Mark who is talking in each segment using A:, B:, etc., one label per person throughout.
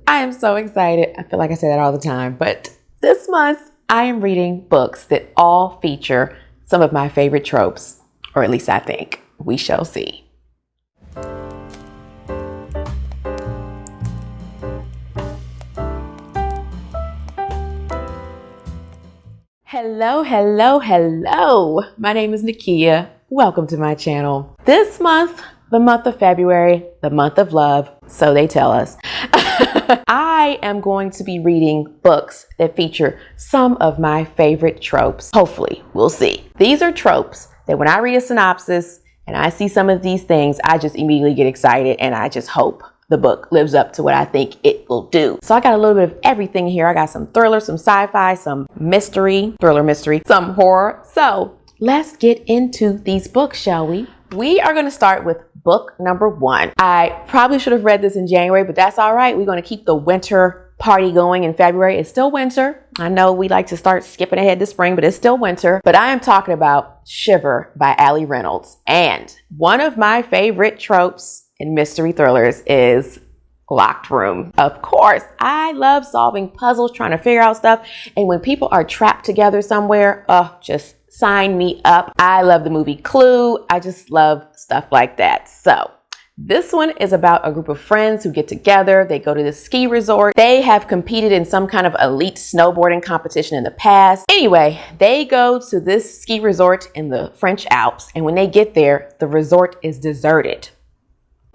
A: I am so excited. I feel like I say that all the time, but this month I am reading books that all feature some of my favorite tropes, or at least I think. We shall see. Hello, hello, hello. My name is Nakia. Welcome to my channel. This month, the month of February, the month of love, so they tell us. I am going to be reading books that feature some of my favorite tropes. Hopefully, we'll see. These are tropes that when I read a synopsis and I see some of these things, I just immediately get excited and I just hope the book lives up to what I think it will do. So I got a little bit of everything here. I got some thriller, some sci-fi, some mystery, thriller mystery, some horror. So let's get into these books, shall we? We are going to start with book number 1. I probably should have read this in January, but that's all right. We're going to keep the winter party going in February. It's still winter. I know we like to start skipping ahead to spring, but it's still winter. But I am talking about Shiver by Ali Reynolds. And one of my favorite tropes in mystery thrillers is locked room. Of course, I love solving puzzles, trying to figure out stuff. And when people are trapped together somewhere, just sign me up. I love the movie Clue. I just love stuff like that. So this one is about a group of friends who get together. They go to this ski resort. They have competed in some kind of elite snowboarding competition in the past. Anyway, they go to this ski resort in the French Alps. And when they get there, the resort is deserted.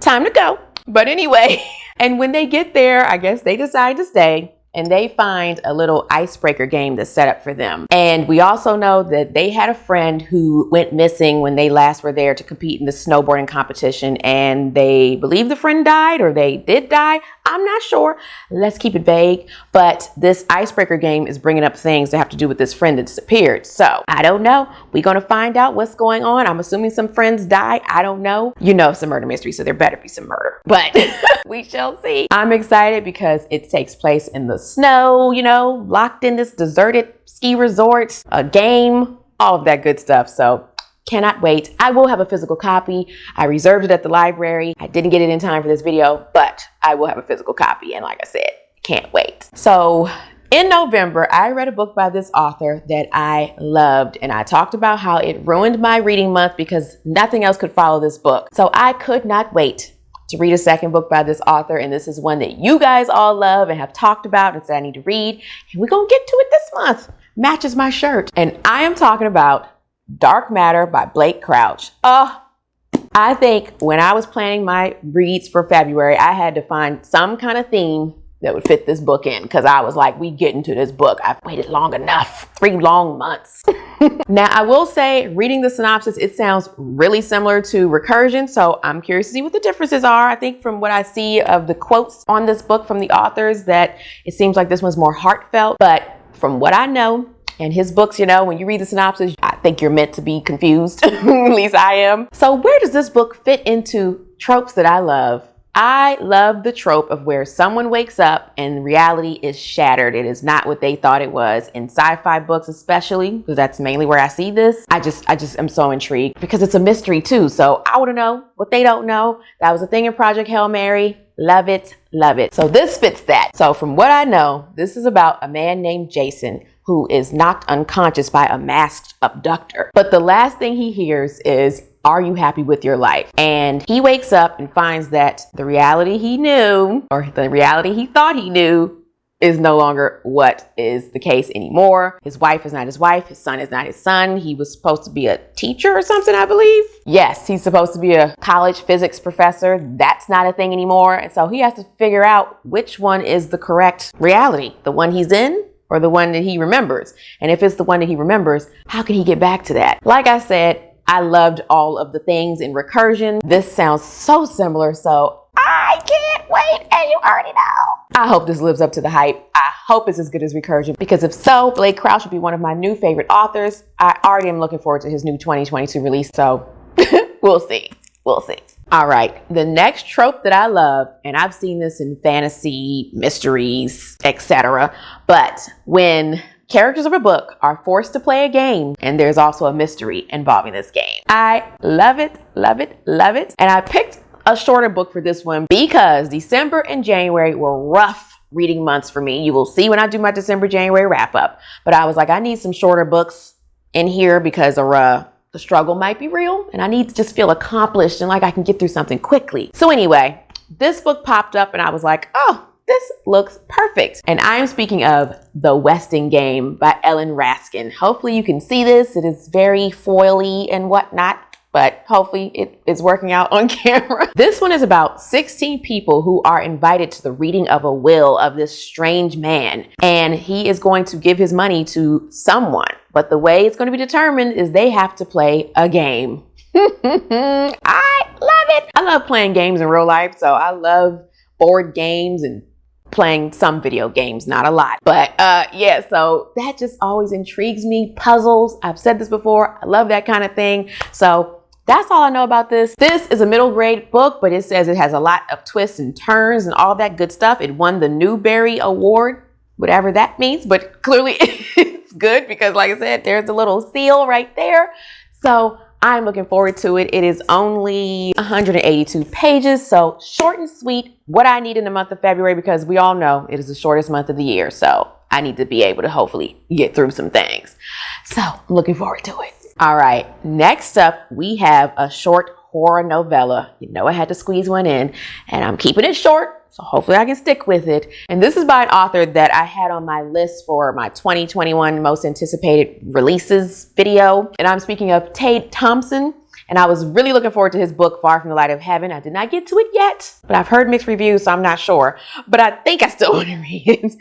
A: Time to go. But anyway, and when they get there, I guess they decide to stay and they find a little icebreaker game that's set up for them. And we also know that they had a friend who went missing when they last were there to compete in the snowboarding competition, and they believe the friend died or they did die. I'm not sure. Let's keep it vague. But this icebreaker game is bringing up things that have to do with this friend that disappeared. So I don't know. We're going to find out what's going on. I'm assuming some friends die. I don't know. You know, it's a murder mystery, so there better be some murder. But we shall see. I'm excited because it takes place in the snow, you know, locked in this deserted ski resort, a game, all of that good stuff. So cannot wait. I will have a physical copy. I reserved it at the library. I didn't get it in time for this video, but I will have a physical copy. And like I said, can't wait. So in November, I read a book by this author that I loved, and I talked about how it ruined my reading month because nothing else could follow this book. So I could not wait to read a second book by this author, and this is one that you guys all love and have talked about and said I need to read, and we're gonna get to it this month. Matches my shirt. And I am talking about Dark Matter by Blake Crouch. I think when I was planning my reads for February, I had to find some kind of theme that would fit this book in, because I was like, we get into this book. I've waited long enough, 3 long months. Now, I will say, reading the synopsis, it sounds really similar to Recursion, so I'm curious to see what the differences are. I think from what I see of the quotes on this book from the authors, that it seems like this one's more heartfelt, but from what I know, and his books, you know, when you read the synopsis, I think you're meant to be confused. At least I am. So where does this book fit into tropes that I love? I love the trope of where someone wakes up and reality is shattered. It is not what they thought it was. In sci-fi books especially, because that's mainly where I see this. I just am so intrigued because it's a mystery too. So I want to know what they don't know. That was a thing in Project Hail Mary. Love it, love it. So this fits that. So from what I know, this is about a man named Jason who is knocked unconscious by a masked abductor. But the last thing he hears is, "Are you happy with your life?" And he wakes up and finds that the reality he knew, or the reality he thought he knew, is no longer what is the case anymore. His wife is not his wife. His son is not his son. He was supposed to be a teacher or something, I believe. Yes, he's supposed to be a college physics professor. That's not a thing anymore. And so he has to figure out which one is the correct reality, the one he's in or the one that he remembers. And if it's the one that he remembers, how can he get back to that? Like I said, I loved all of the things in Recursion. This sounds so similar, so I can't wait, and you already know. I hope this lives up to the hype. I hope it's as good as Recursion, because if so, Blake Crouch will be one of my new favorite authors. I already am looking forward to his new 2022 release, so we'll see. We'll see. All right, the next trope that I love, and I've seen this in fantasy, mysteries, etc., but when characters of a book are forced to play a game and there's also a mystery involving this game. I love it, love it, love it. And I picked a shorter book for this one because December and January were rough reading months for me. You will see when I do my December, January wrap up. But I was like, I need some shorter books in here because the struggle might be real and I need to just feel accomplished and like I can get through something quickly. So anyway, this book popped up and I was like, oh, this looks perfect. And I am speaking of The Westing Game by Ellen Raskin. Hopefully you can see this. It is very foily and whatnot, but hopefully it is working out on camera. This one is about 16 people who are invited to the reading of a will of this strange man. And he is going to give his money to someone. But the way it's going to be determined is they have to play a game. I love it. I love playing games in real life. So I love board games and playing some video games, not a lot. But yeah, so that just always intrigues me. Puzzles, I've said this before. I love that kind of thing. So that's all I know about this. This is a middle grade book, but it says it has a lot of twists and turns and all that good stuff. It won the Newbery Award, whatever that means, but clearly it's good because like I said, there's a little seal right there. So I'm looking forward to it. It is only 182 pages, so short and sweet, what I need in the month of February, because we all know it is the shortest month of the year. So I need to be able to hopefully get through some things. So I'm looking forward to it. All right, next up, we have a short horror novella. You know I had to squeeze one in, and I'm keeping it short. So hopefully I can stick with it. And this is by an author that I had on my list for my 2021 most anticipated releases video. And I'm speaking of Tate Thompson. And I was really looking forward to his book, Far from the Light of Heaven. I did not get to it yet, but I've heard mixed reviews, so I'm not sure. But I think I still want to read it.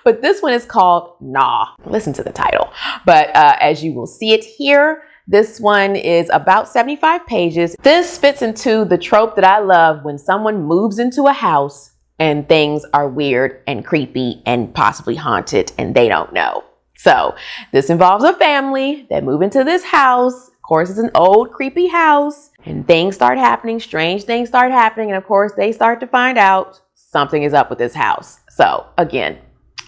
A: But this one is called Nah. Listen to the title. But as you will see it here, this one is about 75 pages. This fits into the trope that I love when someone moves into a house and things are weird and creepy and possibly haunted and they don't know. So this involves a family that move into this house. Of course, it's an old creepy house and things start happening, strange things start happening. And of course, they start to find out something is up with this house. So again,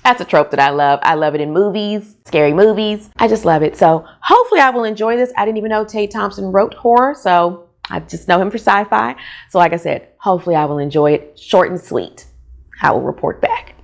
A: that's a trope that I love. I love it in movies, scary movies. I just love it. So hopefully I will enjoy this. I didn't even know Tate Thompson wrote horror, so I just know him for sci-fi. So like I said, hopefully I will enjoy it. Short and sweet. I will report back.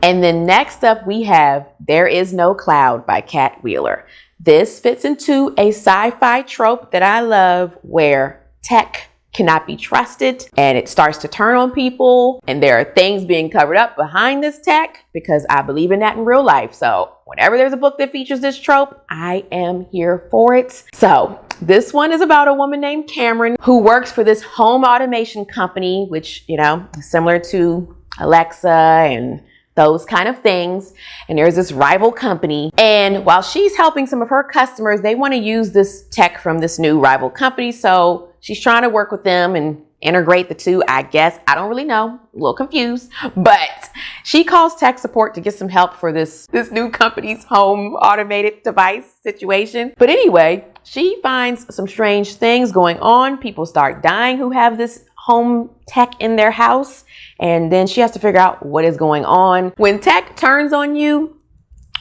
A: And then next up we have There Is No Cloud by Kat Wheeler. This fits into a sci-fi trope that I love where tech cannot be trusted and it starts to turn on people and there are things being covered up behind this tech because I believe in that in real life. So whenever there's a book that features this trope, I am here for it. So this one is about a woman named Cameron who works for this home automation company, which, you know, is similar to Alexa and those kind of things. And there's this rival company. And while she's helping some of her customers, they want to use this tech from this new rival company. So she's trying to work with them and integrate the two, I guess. I don't really know. A little confused. But she calls tech support to get some help for this new company's home automated device situation. But anyway, she finds some strange things going on. People start dying who have this home tech in their house. And then she has to figure out what is going on. When tech turns on you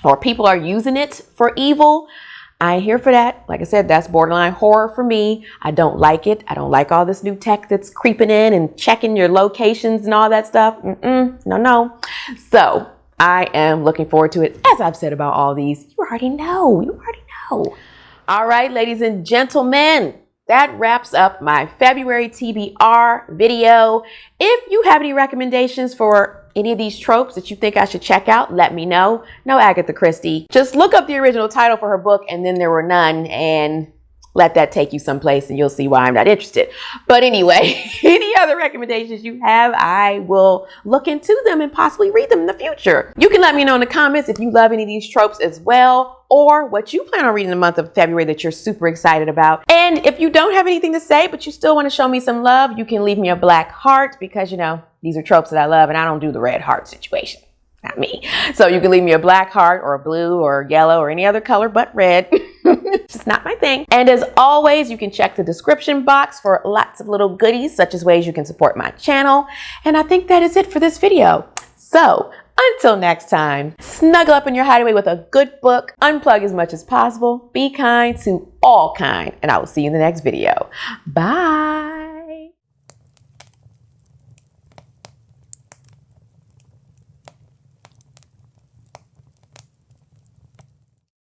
A: or people are using it for evil, I ain't here for that. Like I said, that's borderline horror for me. I don't like it. I don't like all this new tech that's creeping in and checking your locations and all that stuff. No. So I am looking forward to it. As I've said about all these, you already know. All right, ladies and gentlemen, that wraps up my February TBR video. If you have any recommendations for any of these tropes that you think I should check out, let me know. No Agatha Christie. Just look up the original title for her book and then there were none and let that take you someplace and you'll see why I'm not interested. But anyway, any other recommendations you have, I will look into them and possibly read them in the future. You can let me know in the comments if you love any of these tropes as well, or what you plan on reading in the month of February that you're super excited about. And if you don't have anything to say, but you still want to show me some love, you can leave me a black heart because, you know, these are tropes that I love and I don't do the red heart situation. Not me. So you can leave me a black heart or a blue or yellow or any other color but red. It's just not my thing. And as always, you can check the description box for lots of little goodies, such as ways you can support my channel. And I think that is it for this video. So until next time, snuggle up in your hideaway with a good book, unplug as much as possible, be kind to all kind, and I will see you in the next video. Bye.